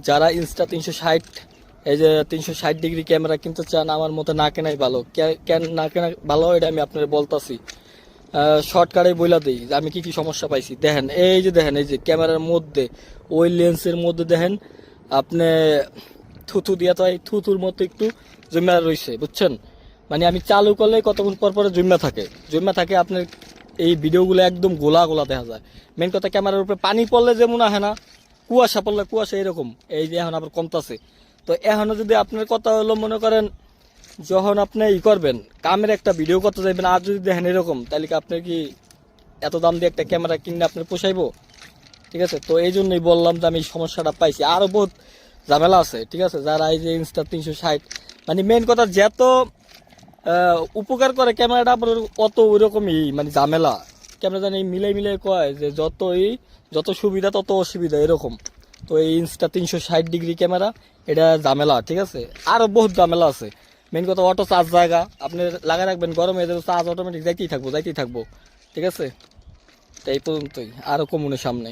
যারা ইনস্টা 360 এই যে 360 ডিগ্রি ক্যামেরা কিনতে চান আমার মতে না কেনাই ভালো। কেন না কেনা ভালো এটা আমি আপনাদের বলতাছি। শর্টকাটে বইলা দিই যে আমি কি কি সমস্যা পাইছি। দেখেন এই যে দেখেন এই যে ক্যামেরার মধ্যে ওই লেন্সের মধ্যে দেখেন আপনি থুথু দিয়া তো এই থুতুর মতো একটু জমা রয়েছে বুঝছেন। মানে আমি চালু করলে কতক্ষণ পর পরে জমা থাকে আপনার এই ভিডিওগুলো একদম গোলা গোলা দেখা যায়। মেন কথা ক্যামেরার উপরে পানি পড়লে যেমন আহে না, কুয়াশা পড়লে কুয়াশা এরকম এই যে এখন আবার কমতাছে। তো এখনো যদি আপনার কথা হলো মনে করেন যখন আপনি করবেন কামের একটা ভিডিও করতে যাইবেন আর যদি দেখেন এরকম তাহলে কি আপনার কি এত দাম দিয়ে একটা ক্যামেরা কিনে আপনার পোষাইবো? ঠিক আছে, তো এই জন্যই বললাম যে আমি সমস্যাটা পাইছি। আরো বহুত ঝামেলা আছে ঠিক আছে। যারা এই যে ইনস্টা 360 মানে মেন কথা যত উপকার করে ক্যামেরাটা আপনার অত ওইরকমই মানে ঝামেলা। ক্যামেরা জানি মিলাই কয় যে যত সুবিধা তত অসুবিধা এরকম। তো এই ইনস্টা 360 ডিগ্রি ক্যামেরা এটা ঝামেলা ঠিক আছে। আরো বহুত ঝামেলা আছে। মেন কথা অটো চার্জ জায়গা আপনি লাগা রাখবেন, গরমে চার্জ অটোমেটিক যাইতেই থাকবো ঠিক আছে। তো এই পর্যন্তই, আরো কমুনের সামনে।